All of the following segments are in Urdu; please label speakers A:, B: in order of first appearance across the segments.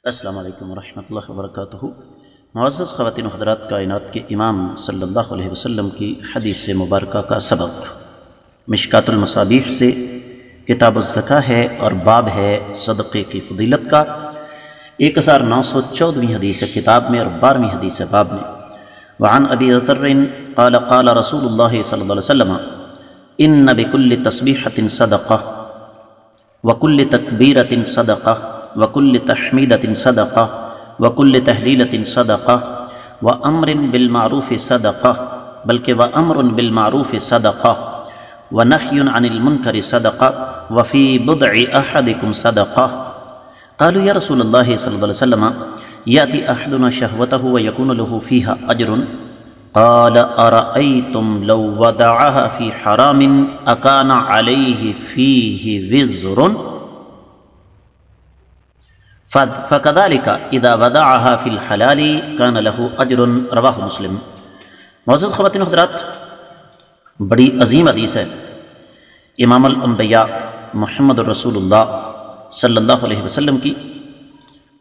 A: السلام علیکم ورحمۃ اللہ وبرکاتہ۔ معزز خواتین و حضرات، کائنات کے امام صلی اللہ علیہ وسلم کی حدیث مبارکہ کا سبق مشکات المصابیح سے کتاب الزکاة ہے اور باب ہے صدقے کی فضیلت کا۔ 1914 حدیث کتاب میں اور 12ویں حدیث باب میں۔ وعن ابی ذر قال قال رسول اللہ صلی اللہ علیہ وسلم ان بکل تسبیحۃ صدقہ وکل تکبیرۃ صدقہ وکل تحمیدۃ صدقہ وکل تہلیلۃ صدقہ وامر بالمعروف صدقہ، بلکہ وامر بالمعروف صدقہ ونہی عن المنکر صدقہ وفی بضع احدکم صدقہ۔ قالوا یا رسول اللہ صلی اللہ علیہ وسلم یأتی احدنا شہوتہ ویکون له فیہا اجر قال ارأیتم لو وضعها فی حرام اکان علیہ فیہ وزر فَكَذَلِكَ إِذَا وَضَعَهَا فِي الْحَلَالِ كَانَ لَهُ أَجْرٌ، رواہ مسلم۔ معزز خواتین و حضرات، بڑی عظیم حدیث ہے امام الانبیاء محمد الرسول اللہ صلی اللہ علیہ وسلم کی۔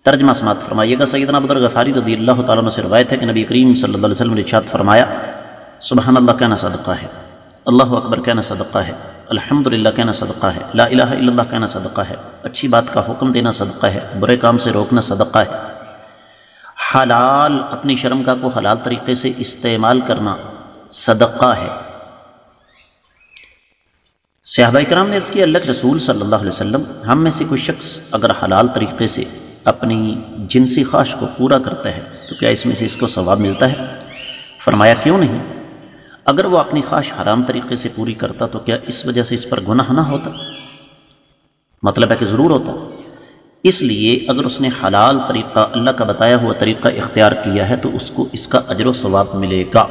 A: ترجمہ سماعت فرمائیے گا۔ سیدنا ابو ذر غفاری رضی اللہ تعالیٰ عنہ سے روایت ہے کہ نبی کریم صلی اللہ علیہ وسلم نے ارشاد فرمایا، سبحان اللہ کہنا صدقہ ہے، اللہ اکبر کہنا صدقہ ہے، الحمدللہ کہنا صدقہ ہے، لا الہ الا اللہ کہنا صدقہ ہے، اچھی بات کا حکم دینا صدقہ ہے، برے کام سے روکنا صدقہ ہے، حلال اپنی شرمگاہ کو حلال طریقے سے استعمال کرنا صدقہ ہے۔ صحابہ کرام نے عرض کیا، اللہ کے رسول صلی اللہ علیہ وسلم، ہم میں سے کوئی شخص اگر حلال طریقے سے اپنی جنسی خواہش کو پورا کرتا ہے تو کیا اس میں سے اس کو ثواب ملتا ہے؟ فرمایا کیوں نہیں، اگر وہ اپنی خواہش حرام طریقے سے پوری کرتا تو کیا اس وجہ سے اس پر گناہ نہ ہوتا؟ مطلب ہے کہ ضرور ہوتا۔ اس لیے اگر اس نے حلال طریقہ، اللہ کا بتایا ہوا طریقہ اختیار کیا ہے تو اس کو اس کا اجر و ثواب ملے گا۔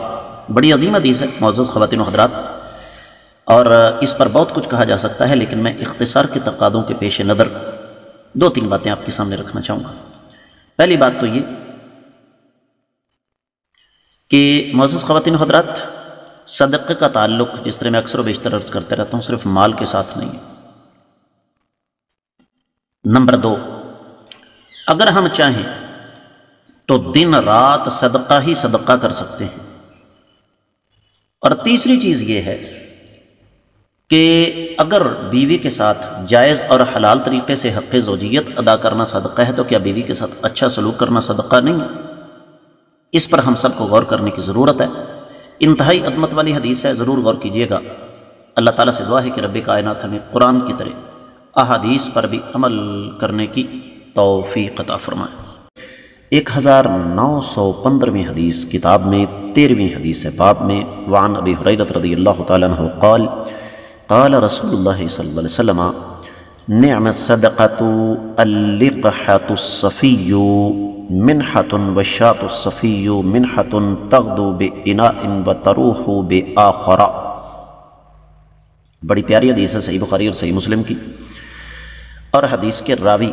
A: بڑی عظیم حدیث ہے معزز خواتین و حضرات، اور اس پر بہت کچھ کہا جا سکتا ہے، لیکن میں اختصار کے تقاضوں کے پیش نظر 2-3 باتیں آپ کے سامنے رکھنا چاہوں گا۔ پہلی بات تو یہ کہ معزز خواتین و حضرات، صدقے کا تعلق، جس طرح میں اکثر و بیشتر عرض کرتے رہتا ہوں، صرف مال کے ساتھ نہیں ہے۔ نمبر 2، اگر ہم چاہیں تو دن رات صدقہ ہی صدقہ کر سکتے ہیں۔ اور تیسری چیز یہ ہے کہ اگر بیوی کے ساتھ جائز اور حلال طریقے سے حق زوجیت ادا کرنا صدقہ ہے تو کیا بیوی کے ساتھ اچھا سلوک کرنا صدقہ نہیں ہے؟ اس پر ہم سب کو غور کرنے کی ضرورت ہے۔ انتہائی عظمت والی حدیث ہے، ضرور غور کیجیے گا۔ اللہ تعالیٰ سے دعا ہے کہ رب کائنات ہمیں قرآن کی طرح احادیث پر بھی عمل کرنے کی توفیق عطا فرمائے۔ 1915ویں حدیث کتاب میں 13ویں حدیث باب میں۔ وعن ابی ہریرہ رضی اللہ تعالیٰ عنہ قال قال رسول اللہ صلی اللہ علیہ وسلم نعم الصدقۃ اللقحۃ الصفی منحۃ والشاۃ الصفی منحۃ تغدو بإناء وتروح بآخر۔ بڑی پیاری حدیث ہے، صحیح بخاری اور صحیح مسلم کی، اور حدیث کے راوی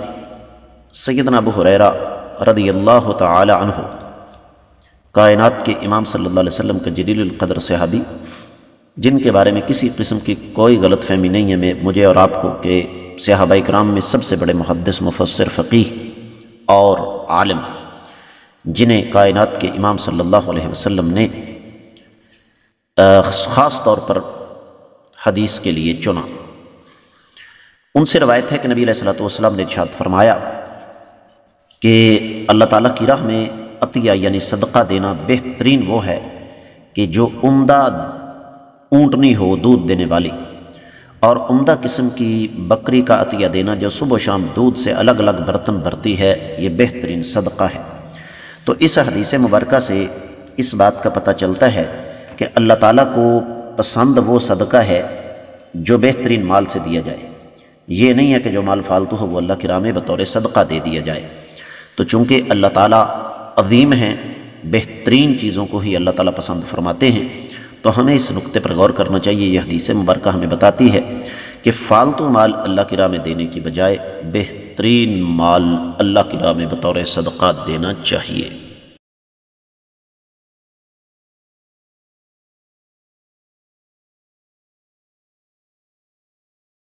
A: سیدنا ابو ہریرہ رضی اللہ تعالی عنہ، کائنات کے امام صلی اللہ علیہ وسلم کا جلیل القدر صحابی، جن کے بارے میں کسی قسم کی کوئی غلط فہمی نہیں ہے مجھے اور آپ کو، کہ صحابہ کرام میں سب سے بڑے محدث، مفسر، فقیہ اور عالم، جنہیں کائنات کے امام صلی اللہ علیہ وسلم نے خاص طور پر حدیث کے لیے چنا۔ ان سے روایت ہے کہ نبی علیہ الصلوۃ والسلام نے ارشاد فرمایا کہ اللہ تعالیٰ کی راہ میں عطیہ یعنی صدقہ دینا بہترین وہ ہے کہ جو عمدہ اونٹنی ہو دودھ دینے والی، اور عمدہ قسم کی بکری کا عطیہ دینا جو صبح و شام دودھ سے الگ الگ برتن بھرتی ہے، یہ بہترین صدقہ ہے۔ تو اس حدیث مبارکہ سے اس بات کا پتہ چلتا ہے کہ اللہ تعالیٰ کو پسند وہ صدقہ ہے جو بہترین مال سے دیا جائے۔ یہ نہیں ہے کہ جو مال فالتو ہو وہ اللہ کی راہ میں بطور صدقہ دے دیا جائے۔ تو چونکہ اللہ تعالیٰ عظیم ہیں، بہترین چیزوں کو ہی اللہ تعالیٰ پسند فرماتے ہیں، تو ہمیں اس نقطے پر غور کرنا چاہیے۔ یہ حدیث مبارکہ ہمیں بتاتی ہے کہ فالتو مال اللہ کی راہ میں دینے کی بجائے بہترین مال اللہ کی راہ میں بطور صدقہ دینا چاہیے۔